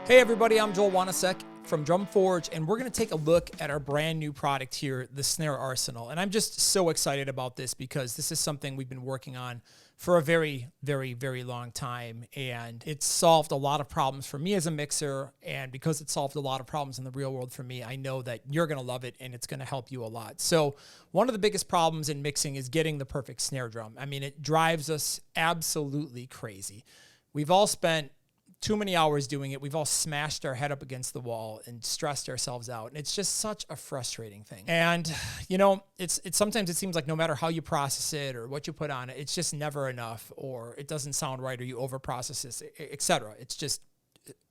Hey everybody, I'm Joel Wanasek from Drumforge, and we're going to take a look at our brand new product here, the Snare Arsenal. And I'm just so excited about this because this is something we've been working on for a very, very, very long time. And it's solved a lot of problems for me as a mixer. And because it solved a lot of problems in the real world for me, I know that you're going to love it and it's going to help you a lot. So one of the biggest problems in mixing is getting the perfect snare drum. I mean, it drives us absolutely crazy. We've all spent too many hours doing it. We've all smashed our head up against the wall and stressed ourselves out. And it's just such a frustrating thing. And, you know, it's sometimes it seems like no matter how you process it or what you put on it, it's just never enough, or it doesn't sound right, or you over process this, etc. It's just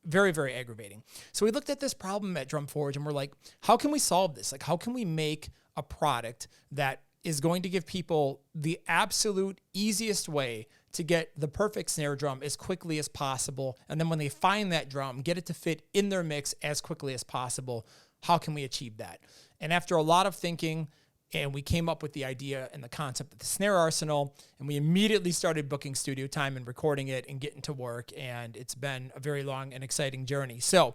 very, very aggravating. So we looked at this problem at Drumforge and we're like, how can we solve this? Like, how can we make a product that is going to give people the absolute easiest way to get the perfect snare drum as quickly as possible, and then when they find that drum, get it to fit in their mix as quickly as possible? How can we achieve that? And after a lot of thinking, and we came up with the idea and the concept of the Snare Arsenal, and we immediately started booking studio time and recording it and getting to work, and it's been a very long and exciting journey. So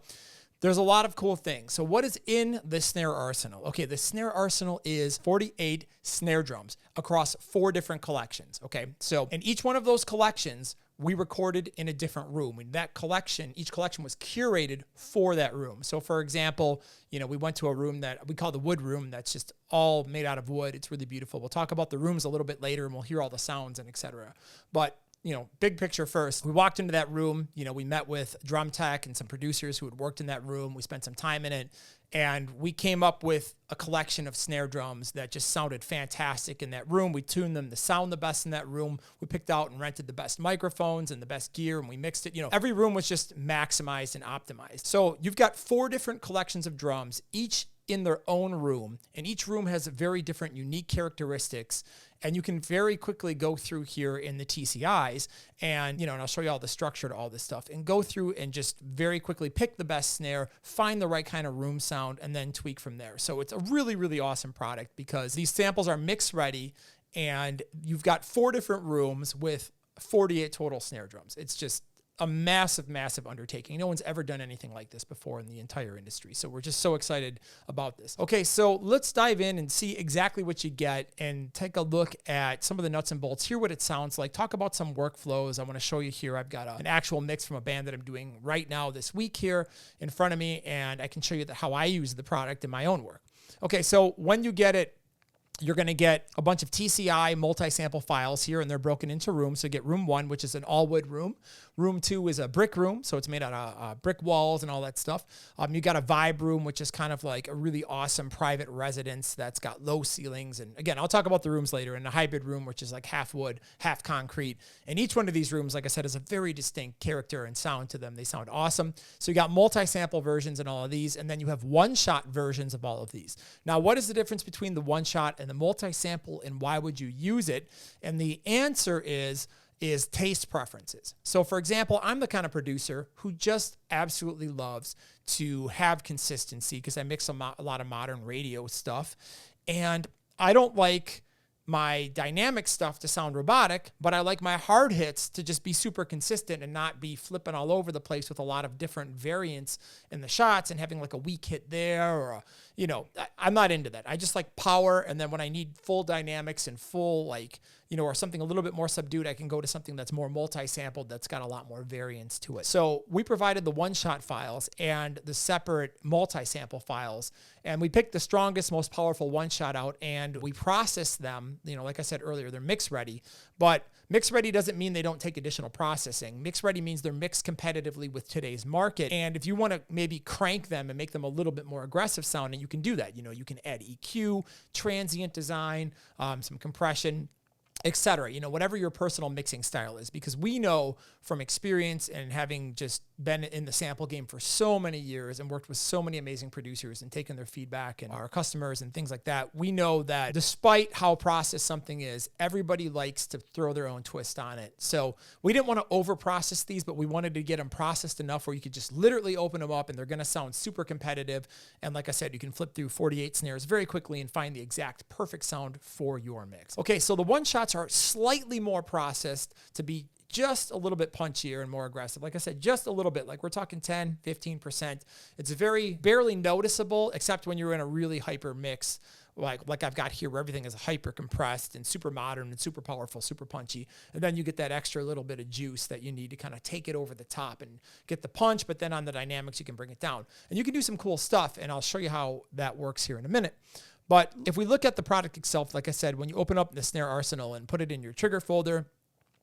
there's a lot of cool things. So what is in the Snare Arsenal? Okay, the Snare Arsenal is 48 snare drums across 4 different collections, okay? So in each one of those collections, we recorded in a different room. And that collection, each collection was curated for that room. So for example, you know, we went to a room that we call the wood room that's just all made out of wood. It's really beautiful. We'll talk about the rooms a little bit later and we'll hear all the sounds and et cetera. But you know, big picture first, we walked into that room, you know, we met with drum tech and some producers who had worked in that room. We spent some time in it, and we came up with a collection of snare drums that just sounded fantastic in that room. We tuned them to sound the best in that room. We picked out and rented the best microphones and the best gear, and we mixed it. You know, every room was just maximized and optimized. So you've got 4 different collections of drums, each in their own room, and each room has very different unique characteristics, and you can very quickly go through here in the TCIs and, you know, and I'll show you all the structure to all this stuff, and go through and just very quickly pick the best snare, find the right kind of room sound, and then tweak from there. So it's a really, really awesome product because these samples are mix ready, and you've got 4 different rooms with 48 total snare drums. It's just a massive, massive undertaking. No one's ever done anything like this before in the entire industry. So we're just so excited about this. Okay, so let's dive in and see exactly what you get and take a look at some of the nuts and bolts, hear what it sounds like, talk about some workflows. I want to show you here. I've got an actual mix from a band that I'm doing right now this week here in front of me, and I can show you how I use the product in my own work. Okay, so when you get it, you're going to get a bunch of TCI multi-sample files here, and they're broken into rooms. So you get room 1, which is an all-wood room. Room 2 is a brick room, so it's made out of brick walls and all that stuff. You got a vibe room, which is kind of like a really awesome private residence that's got low ceilings. And again, I'll talk about the rooms later. And a hybrid room, which is like half wood, half concrete. And each one of these rooms, like I said, has a very distinct character and sound to them. They sound awesome. So you got multi-sample versions in all of these, and then you have one-shot versions of all of these. Now, what is the difference between the one-shot and the multi-sample, and why would you use it? And the answer is taste preferences. So for example, I'm the kind of producer who just absolutely loves to have consistency because I mix a lot of modern radio stuff, and I don't like my dynamic stuff to sound robotic, but I like my hard hits to just be super consistent and not be flipping all over the place with a lot of different variants in the shots and having like a weak hit there, or you know, I'm not into that. I just like power, and then when I need full dynamics and full, like, you know, or something a little bit more subdued, I can go to something that's more multi-sampled, that's got a lot more variance to it. So we provided the one-shot files and the separate multi-sample files, and we picked the strongest, most powerful one-shot out, and we processed them. You know, like I said earlier, they're mix ready, but mix ready doesn't mean they don't take additional processing. Mix ready means they're mixed competitively with today's market. And if you want to maybe crank them and make them a little bit more aggressive sounding, you can do that. You know, you can add EQ, transient design, some compression, etc. You know, whatever your personal mixing style is, because we know from experience and having just been in the sample game for so many years and worked with so many amazing producers and taken their feedback and our customers and things like that, we know that despite how processed something is, everybody likes to throw their own twist on it. So we didn't want to over process these, but we wanted to get them processed enough where you could just literally open them up and they're going to sound super competitive. And like I said, you can flip through 48 snares very quickly and find the exact perfect sound for your mix. Okay, so the one shots are slightly more processed to be just a little bit punchier and more aggressive. Like I said, just a little bit, like we're talking 10, 15%. It's very barely noticeable, except when you're in a really hyper mix, like I've got here, where everything is hyper compressed and super modern and super powerful, super punchy. And then you get that extra little bit of juice that you need to kind of take it over the top and get the punch, but then on the dynamics, you can bring it down. And you can do some cool stuff, and I'll show you how that works here in a minute. But if we look at the product itself, like I said, when you open up the Snare Arsenal and put it in your trigger folder,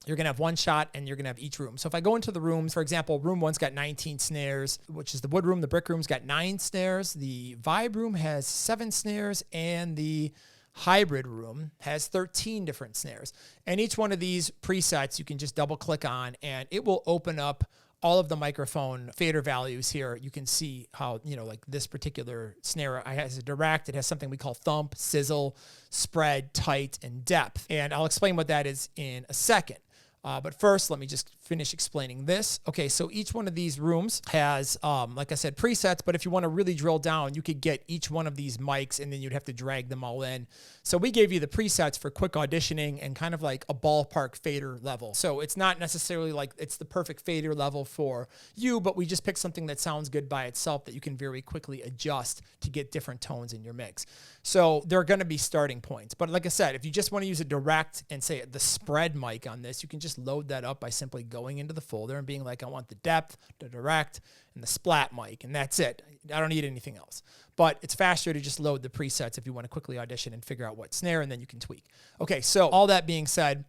you're going to have one shot and you're going to have each room. So if I go into the rooms, for example, room one's got 19 snares, which is the wood room. The brick room's got 9 snares. The vibe room has 7 snares, and the hybrid room has 13 different snares. And each one of these presets you can just double click on, and it will open up all of the microphone fader values here. You can see how, like this particular snare has a direct. It has something we call thump, sizzle, spread, tight, and depth. And I'll explain what that is in a second. But first, let me just finish explaining this. Okay, so each one of these rooms has, like I said, presets, but if you want to really drill down, you could get each one of these mics and then you'd have to drag them all in. So we gave you the presets for quick auditioning and kind of like a ballpark fader level. So it's not necessarily like it's the perfect fader level for you, but we just picked something that sounds good by itself that you can very quickly adjust to get different tones in your mix. So they're going to be starting points. But like I said, if you just want to use a direct and say the spread mic on this, you can just load that up by simply going into the folder and being like, I want the depth, the direct, and the splat mic, and that's it. I don't need anything else. But it's faster to just load the presets if you want to quickly audition and figure out what snare, and then you can tweak. Okay, so all that being said,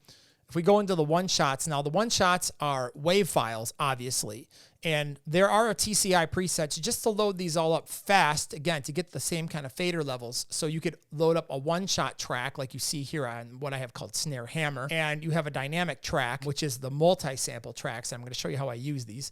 if we go into the one-shots, now the one-shots are WAV files, obviously, and there are a TCI presets just to load these all up fast, again, to get the same kind of fader levels. So you could load up a one-shot track like you see here on what I have called Snare Hammer, and you have a dynamic track, which is the multi-sample tracks. I'm going to show you how I use these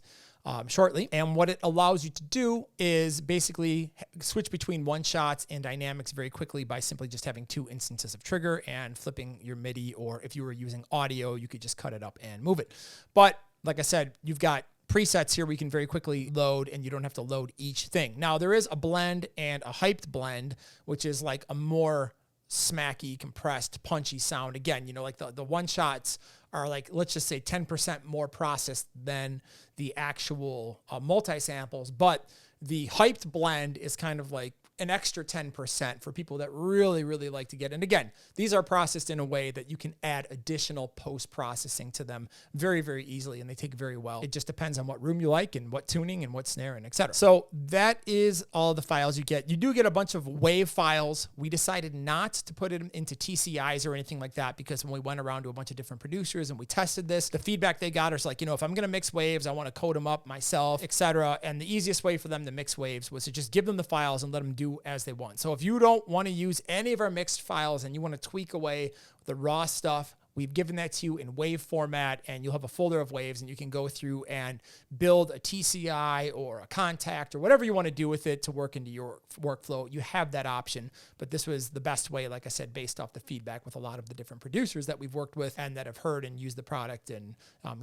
shortly. And what it allows you to do is basically switch between one-shots and dynamics very quickly by simply just having 2 instances of trigger and flipping your MIDI, or if you were using audio, you could just cut it up and move it. But like I said, you've got presets here we can very quickly load, and you don't have to load each thing. Now, there is a blend and a hyped blend, which is like a more smacky, compressed, punchy sound. Again, like the one-shots are like, let's just say 10% more processed than the actual multi-samples, but the hyped blend is kind of like an extra 10% for people that really, really like to get. And again, these are processed in a way that you can add additional post-processing to them very, very easily, and they take very well. It just depends on what room you like and what tuning and what snare and etc. So that is all the files you get. You do get a bunch of WAV files. We decided not to put it into TCIs or anything like that, because when we went around to a bunch of different producers and we tested this, the feedback they got is like, if I'm going to mix waves, I want to code them up myself, etc. And the easiest way for them to mix waves was to just give them the files and let them do as they want. So if you don't want to use any of our mixed files and you want to tweak away the raw stuff, we've given that to you in wave format, and you'll have a folder of waves, and you can go through and build a TCI or a contact or whatever you want to do with it to work into your workflow. You have that option, but this was the best way, like I said, based off the feedback with a lot of the different producers that we've worked with and that have heard and used the product and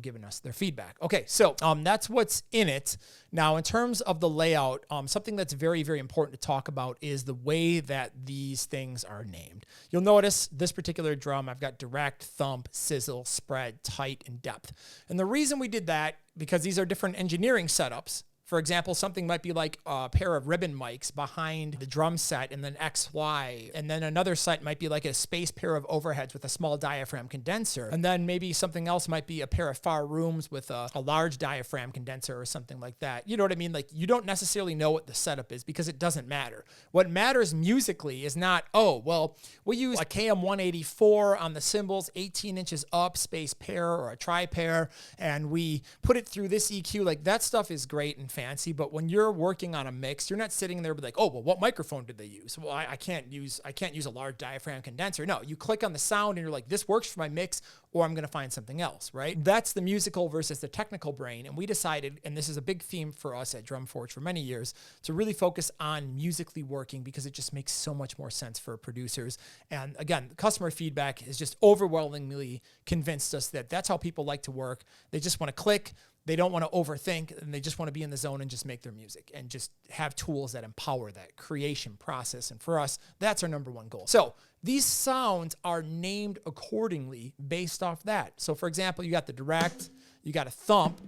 given us their feedback. Okay, so that's what's in it. Now, in terms of the layout, something that's very, very important to talk about is the way that these things are named. You'll notice this particular drum, I've got direct, thump, sizzle, spread, tight, and depth. And the reason we did that, because these are different engineering setups. For example, something might be like a pair of ribbon mics behind the drum set and then XY. And then another set might be like a space pair of overheads with a small diaphragm condenser. And then maybe something else might be a pair of far rooms with a large diaphragm condenser or something like that. You know what I mean? Like, you don't necessarily know what the setup is because it doesn't matter. What matters musically is not, oh, well, we use a KM184 on the cymbals, 18 inches up, space pair or a tri-pair, and we put it through this EQ. Like, that stuff is great and fancy, but when you're working on a mix, you're not sitting there like, oh, well, what microphone did they use? Well, I can't use a large diaphragm condenser. No, you click on the sound and you're like, this works for my mix, or I'm going to find something else, right? That's the musical versus the technical brain. And we decided, and this is a big theme for us at Drumforge for many years, to really focus on musically working, because it just makes so much more sense for producers. And again, customer feedback has just overwhelmingly convinced us that that's how people like to work. They just want to click. They don't want to overthink, and they just want to be in the zone and just make their music and just have tools that empower that creation process. And for us, that's our number one goal. So these sounds are named accordingly based off that. So for example, you got the direct, You got a thump,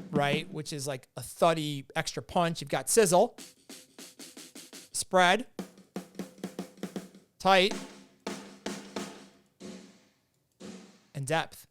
right, which is like a thuddy extra punch. You've got sizzle, spread, tight, and depth.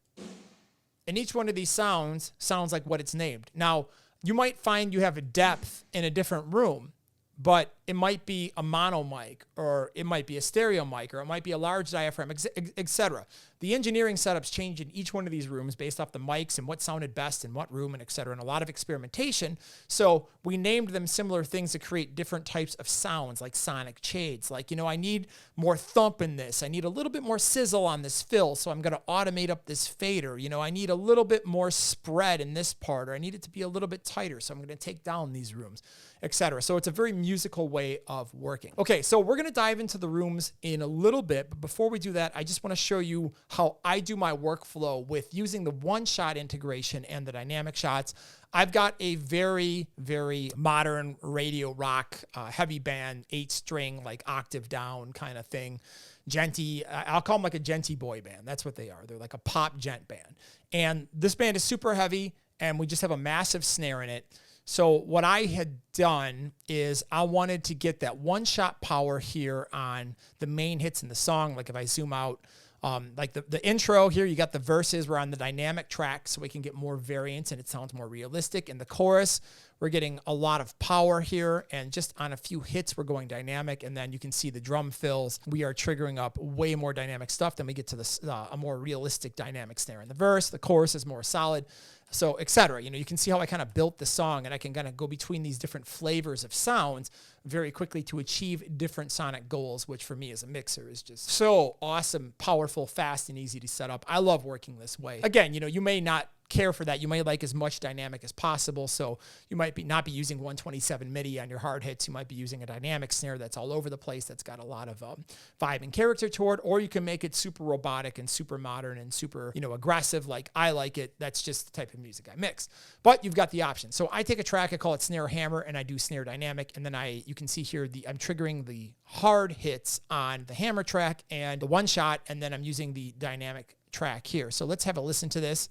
And each one of these sounds like what it's named. Now, you might find you have a depth in a different room, but it might be a mono mic, or it might be a stereo mic, or it might be a large diaphragm, etc. The engineering setups change in each one of these rooms based off the mics and what sounded best in what room, and etc. And a lot of experimentation. So we named them similar things to create different types of sounds, like sonic shades. Like, I need more thump in this. I need a little bit more sizzle on this fill, so I'm going to automate up this fader. I need a little bit more spread in this part, or I need it to be a little bit tighter, so I'm going to take down these rooms, etc. So it's a very musical way of working. Okay, so we're going to dive into the rooms in a little bit, but before we do that, I just want to show you how I do my workflow with using the one-shot integration and the dynamic shots. I've got a very, very modern radio rock heavy band, 8-string, like octave down kind of thing. Genty, I'll call them like a genty boy band. That's what they are. They're like a pop gent band. And this band is super heavy, and we just have a massive snare in it. So what I had done is I wanted to get that one-shot power here on the main hits in the song. Like if I zoom out, like the intro here, you got the verses. We're on the dynamic track, so we can get more variance and it sounds more realistic. In the chorus, we're getting a lot of power here, and just on a few hits, we're going dynamic. And then you can see the drum fills. We are triggering up way more dynamic stuff. Then we get to a more realistic dynamic snare in the verse. The chorus is more solid. So, etc. You can see how I kind of built the song, and I can kind of go between these different flavors of sounds very quickly to achieve different sonic goals, which for me as a mixer is just so awesome, powerful, fast, and easy to set up. I love working this way. Again, you may not care for that. You may like as much dynamic as possible. So you might not be using 127 MIDI on your hard hits. You might be using a dynamic snare that's all over the place, that's got a lot of vibe and character to it, or you can make it super robotic and super modern and super, aggressive like I like it. That's just the type of music I mix. But you've got the option. So I take a track, I call it snare hammer, and I do snare dynamic, and then you can see here I'm triggering the hard hits on the hammer track and the one shot, and then I'm using the dynamic track here. So let's have a listen to this.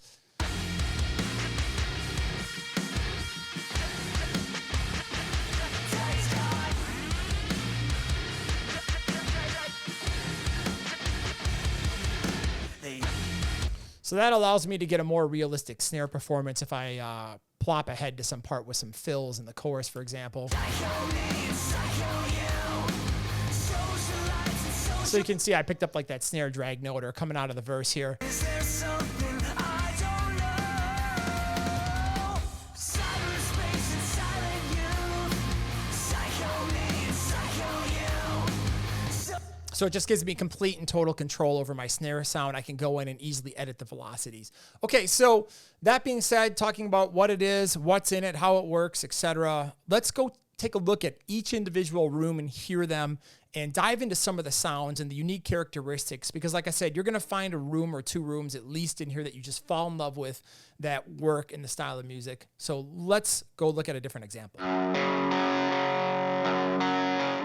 So that allows me to get a more realistic snare performance if I plop ahead to some part with some fills in the chorus, for example. So you can see I picked up like that snare drag note or coming out of the verse here. So it just gives me complete and total control over my snare sound. I can go in and easily edit the velocities. Okay, so that being said, talking about what it is, what's in it, how it works, etc. Let's go take a look at each individual room and hear them and dive into some of the sounds and the unique characteristics. Because like I said, you're going to find a room or two rooms at least in here that you just fall in love with that work in the style of music. So let's go look at a different example.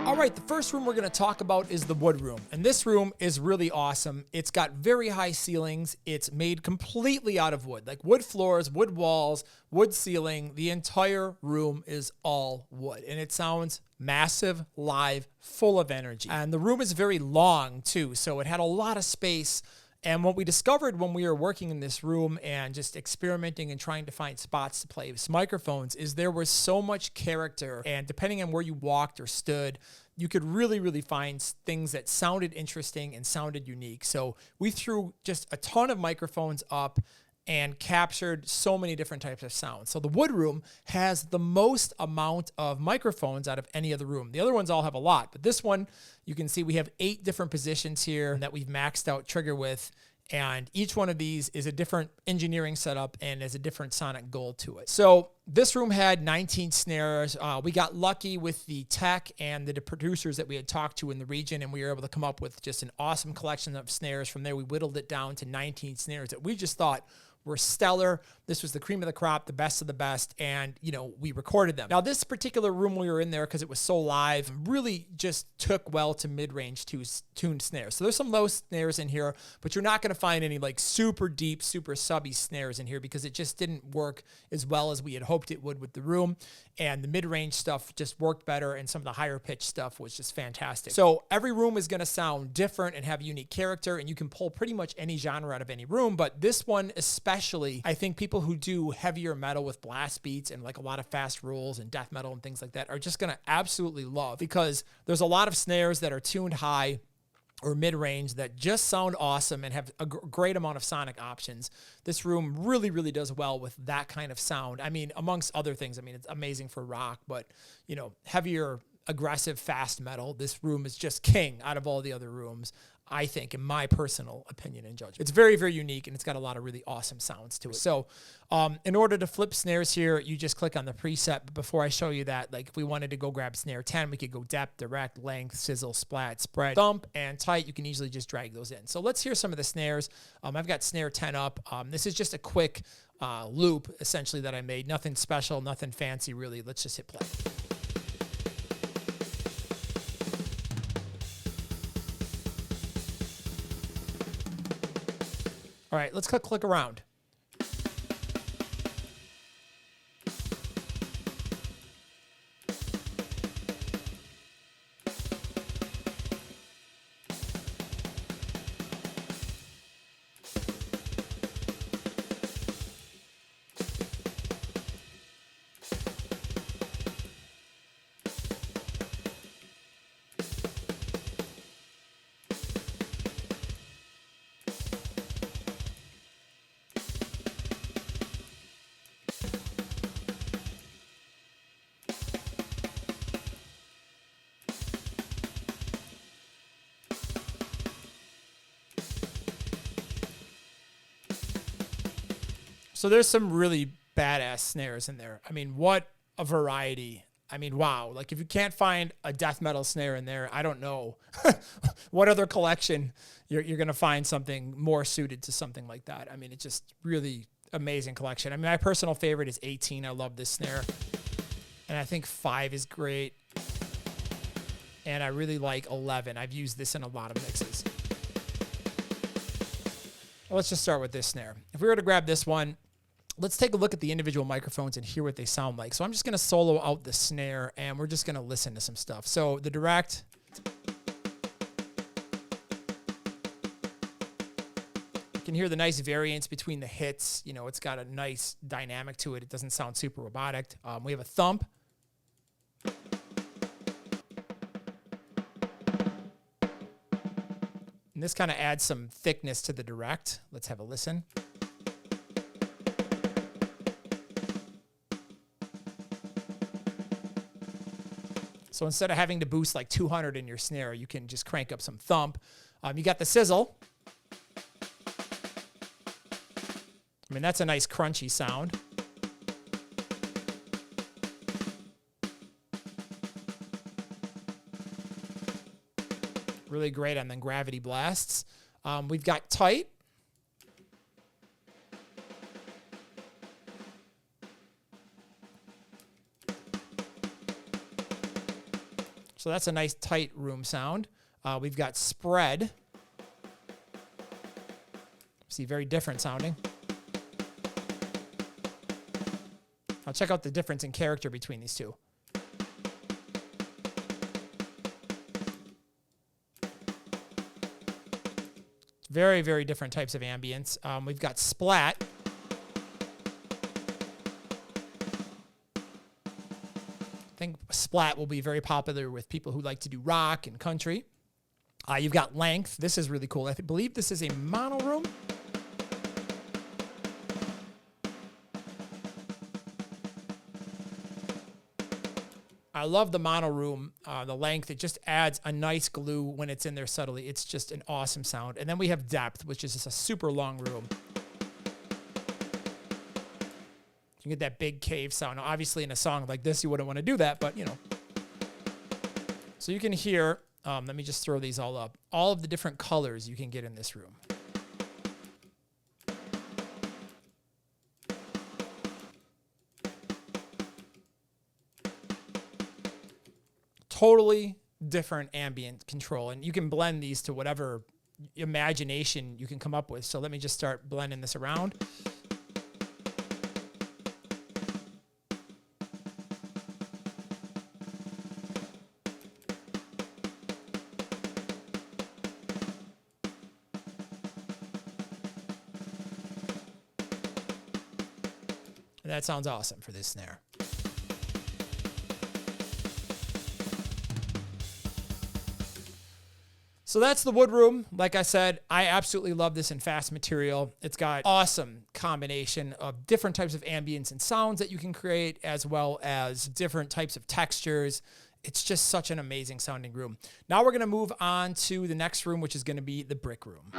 All right, the first room we're going to talk about is the wood room. And this room is really awesome. It's got very high ceilings. It's made completely out of wood, like wood floors, wood walls, wood ceiling. The entire room is all wood. And it sounds massive, live, full of energy. And the room is very long too, so it had a lot of space. And what we discovered when we were working in this room and just experimenting and trying to find spots to play with microphones is there was so much character. And depending on where you walked or stood, you could really, really find things that sounded interesting and sounded unique. So we threw just a ton of microphones up and captured so many different types of sounds. So the wood room has the most amount of microphones out of any other room. The other ones all have a lot, but this one, you can see we have 8 different positions here that we've maxed out trigger with. And each one of these is a different engineering setup and has a different sonic goal to it. So this room had 19 snares. We got lucky with the tech and the producers that we had talked to in the region, and we were able to come up with just an awesome collection of snares. From there, we whittled it down to 19 snares that we just thought were stellar. This was the cream of the crop, the best of the best, and we recorded them. Now this particular room we were in there, because it was so live, really just took well to mid-range tuned snares. So there's some low snares in here, but you're not going to find any like super deep, super subby snares in here, because it just didn't work as well as we had hoped it would with the room. And the mid-range stuff just worked better, and some of the higher pitch stuff was just fantastic. So every room is going to sound different and have a unique character, and you can pull pretty much any genre out of any room, but this one especially, I think people who do heavier metal with blast beats and like a lot of fast rolls and death metal and things like that are just going to absolutely love, because there's a lot of snares that are tuned high or mid-range that just sound awesome and have a great amount of sonic options. This room really, really does well with that kind of sound. I mean, amongst other things, I mean, it's amazing for rock, but, heavier, aggressive, fast metal, this room is just king out of all the other rooms, I think, in my personal opinion and judgment. It's very, very unique, and it's got a lot of really awesome sounds to it. So in order to flip snares here, you just click on the preset. But before I show you that, like if we wanted to go grab snare 10, we could go depth, direct, length, sizzle, splat, spread, thump, and tight. You can easily just drag those in. So let's hear some of the snares. I've got snare 10 up. This is just a quick loop, essentially, that I made. Nothing special, nothing fancy, really. Let's just hit play. All right, let's click around. So there's some really badass snares in there. I mean, what a variety. I mean, wow. Like if you can't find a death metal snare in there, I don't know what other collection you're going to find something more suited to something like that. I mean, it's just really amazing collection. I mean, my personal favorite is 18. I love this snare. And I think 5 is great. And I really like 11. I've used this in a lot of mixes. Well, let's just start with this snare. If we were to grab this one, let's take a look at the individual microphones and hear what they sound like. So I'm just going to solo out the snare, and we're just going to listen to some stuff. So the direct. You can hear the nice variance between the hits. It's got a nice dynamic to it. It doesn't sound super robotic. We have a thump. And this kind of adds some thickness to the direct. Let's have a listen. So instead of having to boost like 200 in your snare, you can just crank up some thump. You got the sizzle. I mean, that's a nice crunchy sound. Really great on the gravity blasts. We've got tight. So that's a nice tight room sound. We've got spread. See, very different sounding. I'll check out the difference in character between these two. Very, very different types of ambience. We've got splat. I think splat will be very popular with people who like to do rock and country. You've got length. This is really cool. I believe this is a mono room. I love the mono room, the length. It just adds a nice glue when it's in there subtly. It's just an awesome sound. And then we have depth, which is just a super long room. You can get that big cave sound. Now, obviously, in a song like this, you wouldn't want to do that, but, So you can hear, let me just throw these all up, all of the different colors you can get in this room. totally different ambient control, and you can blend these to whatever imagination you can come up with. So let me just start blending this around. And that sounds awesome for this snare. So that's the wood room. Like I said, I absolutely love this in fast material. It's got awesome combination of different types of ambience and sounds that you can create, as well as different types of textures. It's just such an amazing sounding room. Now we're going to move on to the next room, which is going to be the brick room.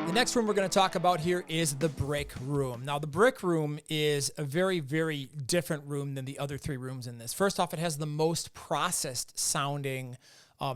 The next room we're going to talk about here is the brick room. Now, the brick room is a very, very different room than the other three rooms in this. First off, it has the most processed sounding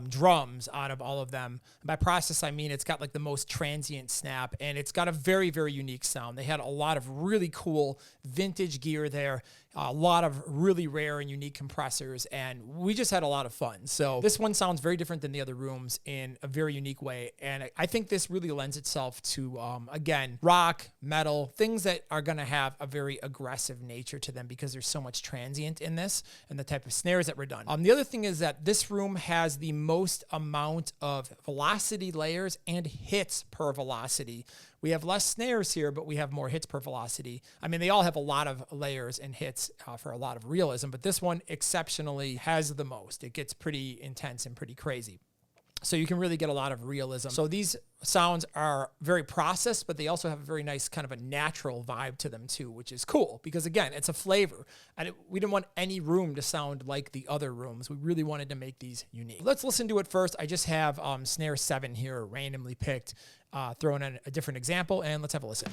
drums out of all of them. And by process, I mean it's got like the most transient snap, and it's got a very, very unique sound. They had a lot of really cool vintage gear there, a lot of really rare and unique compressors, and we just had a lot of fun. So this one sounds very different than the other rooms in a very unique way, and I think this really lends itself to, again, rock, metal, things that are going to have a very aggressive nature to them because there's so much transient in this and the type of snares that were done. The other thing is that this room has the most amount of velocity layers and hits per velocity. We have less snares here, but we have more hits per velocity. I mean, they all have a lot of layers and hits for a lot of realism, but this one exceptionally has the most. It gets pretty intense and pretty crazy. So you can really get a lot of realism. So these sounds are very processed, but they also have a very nice kind of a natural vibe to them too, which is cool because, again, it's a flavor. And we didn't want any room to sound like the other rooms. We really wanted to make these unique. Let's listen to it first. I just have Snare 7 here randomly picked, throwing in a different example, and let's have a listen.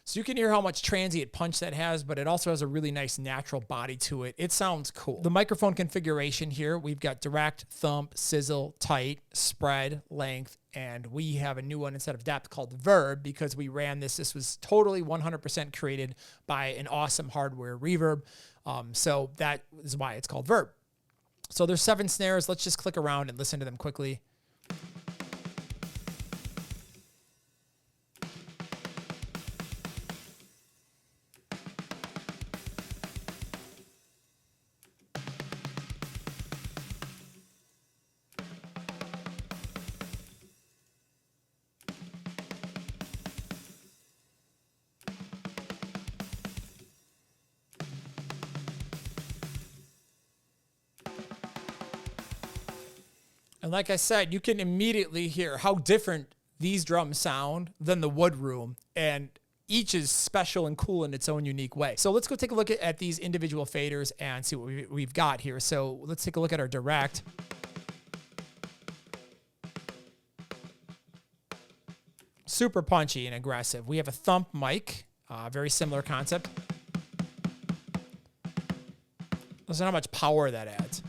So you can hear how much transient punch that has, but it also has a really nice natural body to it. It sounds cool. The microphone configuration here, we've got direct, thump, sizzle, tight, spread, length, and we have a new one instead of depth called Verb because we ran this. This was totally 100% created by an awesome hardware reverb. So that is why it's called Verb. So there's 7 snares. Let's just click around and listen to them quickly. And like I said, you can immediately hear how different these drums sound than the wood room, and each is special and cool in its own unique way. So let's go take a look at these individual faders and see what we've got here. So let's take a look at our direct. Super punchy and aggressive. We have a thump mic, very similar concept. Listen how much power that adds.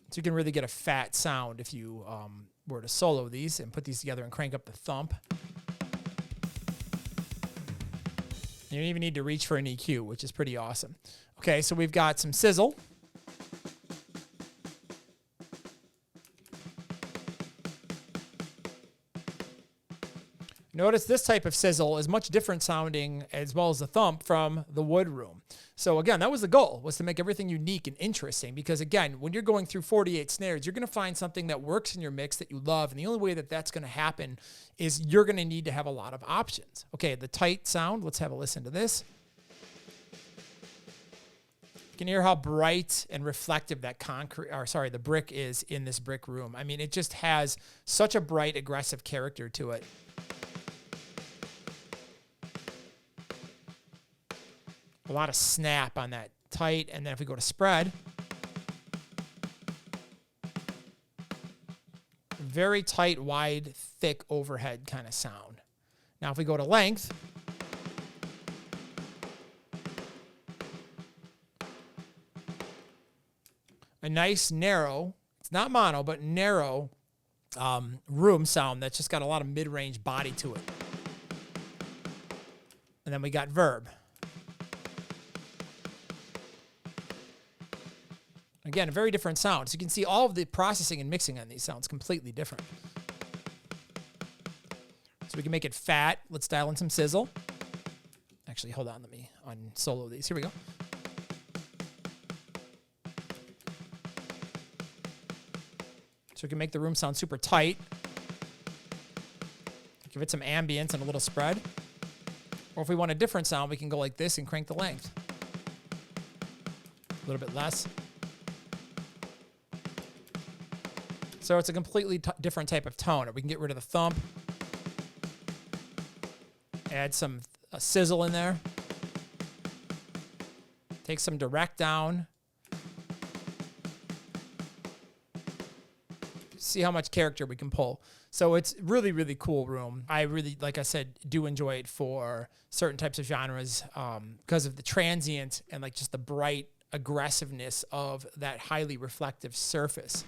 So you can really get a fat sound if you were to solo these and put these together and crank up the thump. You don't even need to reach for an EQ, which is pretty awesome. Okay, so we've got some sizzle. Notice this type of sizzle is much different sounding as well as the thump from the wood room. So again, that was the goal, was to make everything unique and interesting because again, when you're going through 48 snares, you're going to find something that works in your mix that you love. And the only way that that's going to happen is you're going to need to have a lot of options. Okay, the tight sound, let's have a listen to this. You can hear how bright and reflective that the brick is in this brick room. I mean, it just has such a bright, aggressive character to it. A lot of snap on that tight, and then if we go to spread, very tight, wide, thick overhead kind of sound. Now if we go to length, a nice narrow, it's not mono, but narrow room sound that's just got a lot of mid-range body to it. And then we got verb. Again, a very different sound. So you can see all of the processing and mixing on these sounds completely different. So we can make it fat. Let's dial in some sizzle. Actually, hold on. Let me unsolo these. Here we go. So we can make the room sound super tight. Give it some ambience and a little spread. Or if we want a different sound, we can go like this and crank the length. A little bit less. So it's a completely different type of tone. Or we can get rid of the thump. Add some sizzle in there. Take some direct down. See how much character we can pull. So it's really, really cool room. I really, like I said, do enjoy it for certain types of genres because of the transient and like just the bright aggressiveness of that highly reflective surface.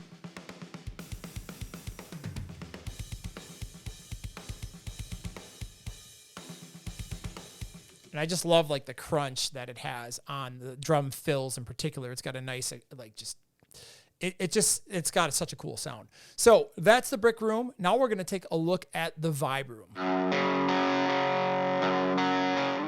And I just love like the crunch that it has on the drum fills in particular. It's got a nice like just it's got such a cool sound. So that's the brick room. Now we're going to take a look at the vibe room.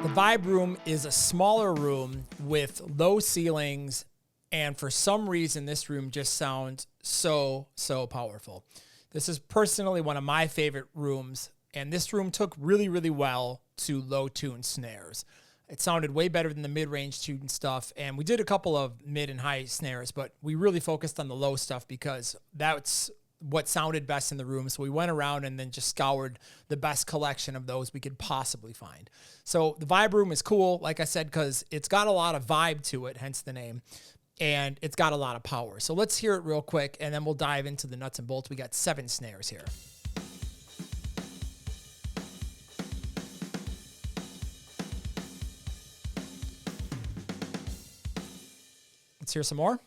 The vibe room is a smaller room with low ceilings, and for some reason this room just sounds so powerful. This is personally one of my favorite rooms, and this room took really, really well to low tune snares. It sounded way better than the mid-range tune stuff, and we did a couple of mid and high snares, but we really focused on the low stuff because that's what sounded best in the room. So we went around and then just scoured the best collection of those we could possibly find. So the vibe room is cool, like I said, because it's got a lot of vibe to it, hence the name, and it's got a lot of power. So let's hear it real quick, and then we'll dive into the nuts and bolts. We got 7 snares here. Let's hear some more.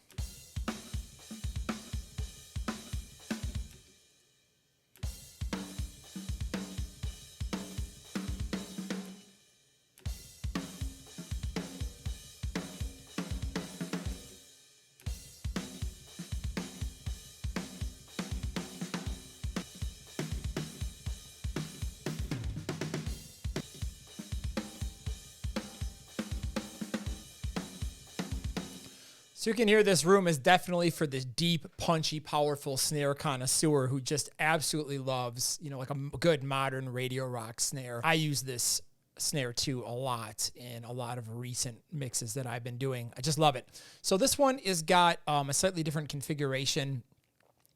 So you can hear this room is definitely for this deep, punchy, powerful snare connoisseur who just absolutely loves, like a good modern radio rock snare. I use this snare too a lot in a lot of recent mixes that I've been doing. I just love it. So this one is got a slightly different configuration.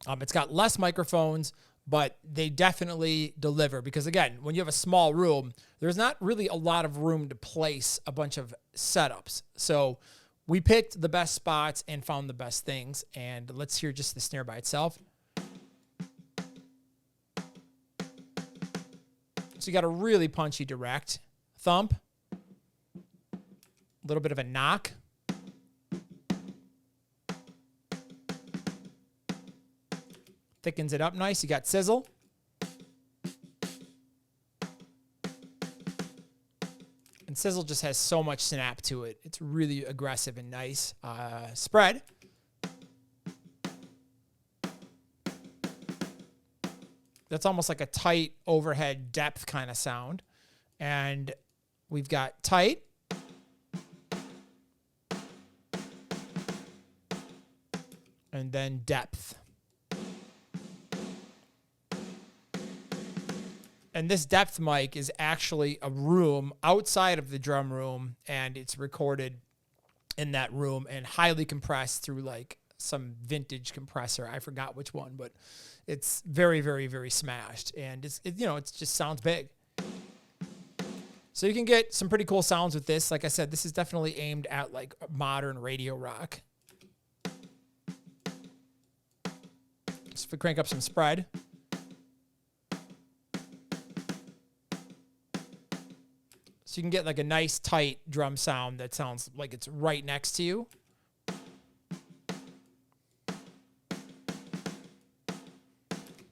It's got less microphones, but they definitely deliver because, again, when you have a small room, there's not really a lot of room to place a bunch of setups. So we picked the best spots and found the best things, and let's hear just the snare by itself. So you got a really punchy direct thump, a little bit of a knock, thickens it up nice. You got sizzle. And sizzle just has so much snap to it. It's really aggressive and nice. Spread. That's almost like a tight overhead depth kind of sound. And we've got tight. And then depth. And this depth mic is actually a room outside of the drum room, and it's recorded in that room and highly compressed through like some vintage compressor. I forgot which one, but it's very, very, very smashed, and it just sounds big. So you can get some pretty cool sounds with this. Like I said, this is definitely aimed at like modern radio rock. So if we crank up some spread. So you can get like a nice tight drum sound that sounds like it's right next to you.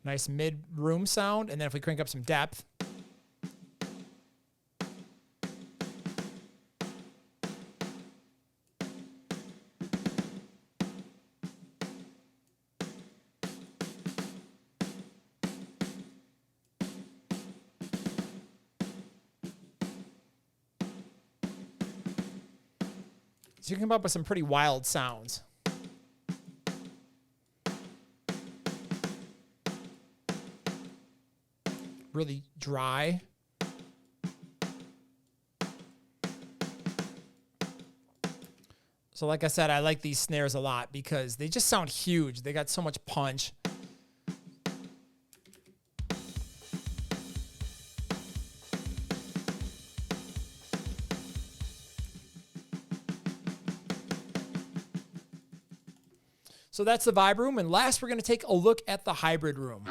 Nice mid-room sound. And then if we crank up some depth, so you can come up with some pretty wild sounds. Really dry. So like I said, I like these snares a lot because they just sound huge. They got so much punch. So that's the vibe room. And last, we're going to take a look at the hybrid room.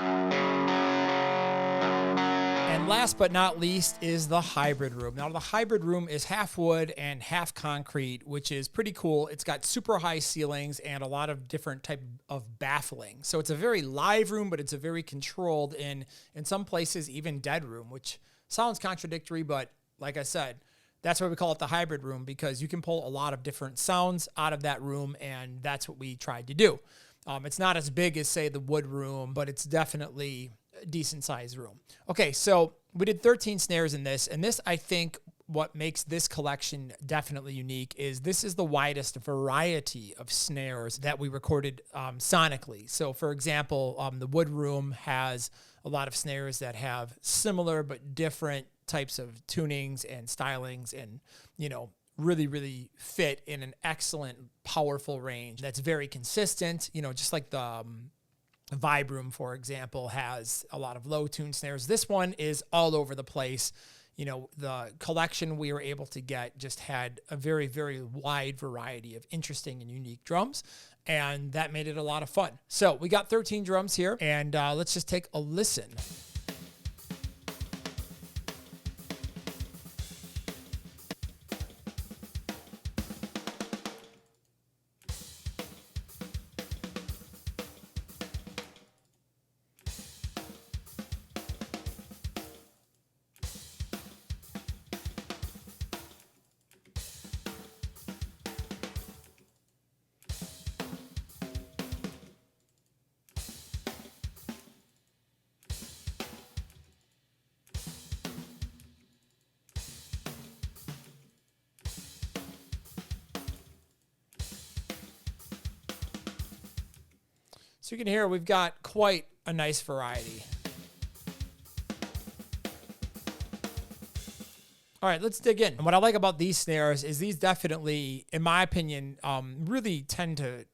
And last but not least is the hybrid room. Now, the hybrid room is half wood and half concrete, which is pretty cool. It's got super high ceilings and a lot of different type of baffling. So it's a very live room, but it's a very controlled and in some places even dead room, which sounds contradictory, but like I said, that's why we call it the hybrid room, because you can pull a lot of different sounds out of that room, and that's what we tried to do. It's not as big as, say, the wood room, but it's definitely a decent-sized room. Okay, so we did 13 snares in this, and this, I think, what makes this collection definitely unique is this is the widest variety of snares that we recorded sonically. So, for example, the wood room has a lot of snares that have similar but different types of tunings and stylings and, you know, really, really fit in an excellent, powerful range that's very consistent, you know, just like the vibe room, for example, has a lot of low tune snares. This one is all over the place. You know, the collection we were able to get just had a very, very wide variety of interesting and unique drums, and that made it a lot of fun. So we got 13 drums here, and let's just take a listen. So you can hear we've got quite a nice variety. All right, let's dig in. And what I like about these snares is these definitely, in my opinion, really tend to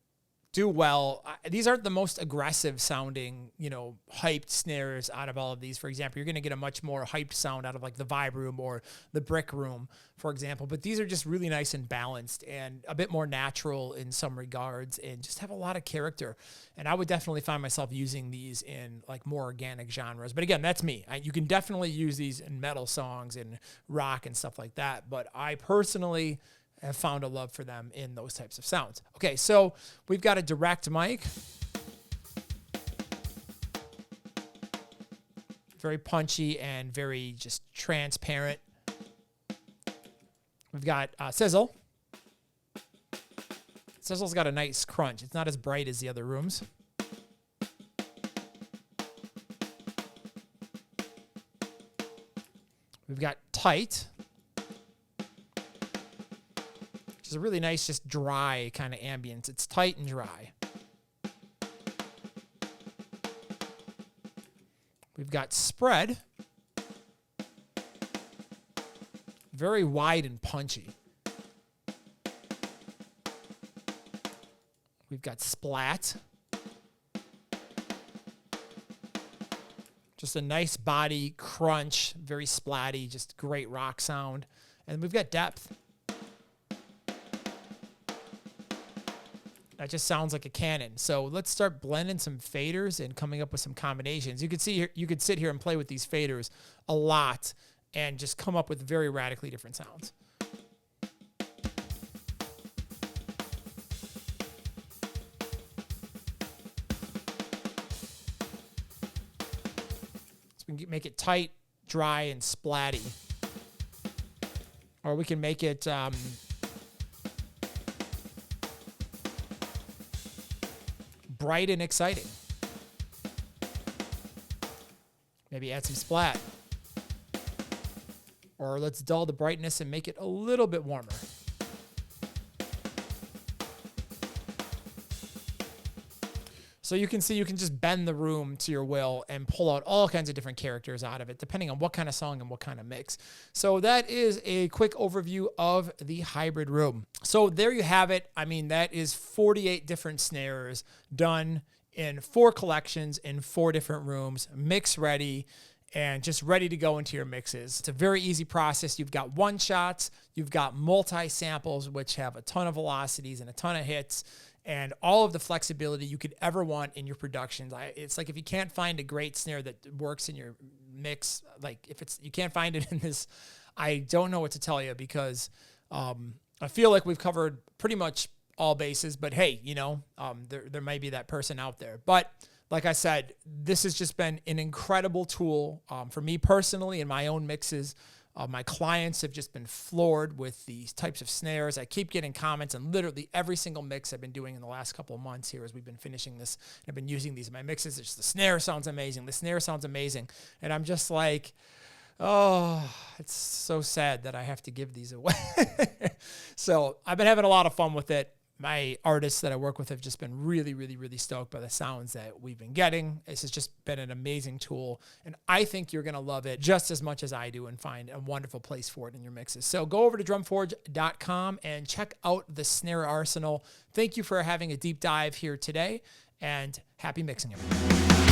do well. These aren't the most aggressive sounding, you know, hyped snares out of all of these. For example, you're going to get a much more hyped sound out of like the vibe room or the brick room, for example. But these are just really nice and balanced and a bit more natural in some regards and just have a lot of character. And I would definitely find myself using these in like more organic genres. But again, that's me. You can definitely use these in metal songs and rock and stuff like that. But I personally have found a love for them in those types of sounds. Okay, so we've got a direct mic. Very punchy and very just transparent. We've got sizzle. Sizzle's got a nice crunch. It's not as bright as the other rooms. We've got tight. It's a really nice, just dry kind of ambience. It's tight and dry. We've got spread. Very wide and punchy. We've got splat. Just a nice body crunch, very splatty, just great rock sound. And we've got depth. That just sounds like a cannon. So let's start blending some faders and coming up with some combinations. You could see here, you could sit here and play with these faders a lot and just come up with very radically different sounds. We can make it tight, dry, and splatty. Or we can make it bright and exciting. Maybe add some splat. Or let's dull the brightness and make it a little bit warmer. So you can see you can just bend the room to your will and pull out all kinds of different characters out of it, depending on what kind of song and what kind of mix. So that is a quick overview of the hybrid room. So there you have it. I mean, that is 48 different snares done in 4 collections in 4 different rooms, mix ready, and just ready to go into your mixes. It's a very easy process. You've got one shots, you've got multi-samples, which have a ton of velocities and a ton of hits, and all of the flexibility you could ever want in your productions. It's like if you can't find a great snare that works in your mix, like if you can't find it in this, I don't know what to tell you, because I feel like we've covered pretty much all bases, but hey, there might be that person out there. But like I said, this has just been an incredible tool for me personally in my own mixes. My clients have just been floored with these types of snares. I keep getting comments on literally every single mix I've been doing in the last couple of months here as we've been finishing this. I've been using these in my mixes. It's just, the snare sounds amazing. The snare sounds amazing. And I'm just like, oh, it's so sad that I have to give these away. So I've been having a lot of fun with it. My artists that I work with have just been really, really, really stoked by the sounds that we've been getting. This has just been an amazing tool, and I think you're going to love it just as much as I do and find a wonderful place for it in your mixes. So go over to drumforge.com and check out the Snare Arsenal. Thank you for having a deep dive here today, and happy mixing, everyone.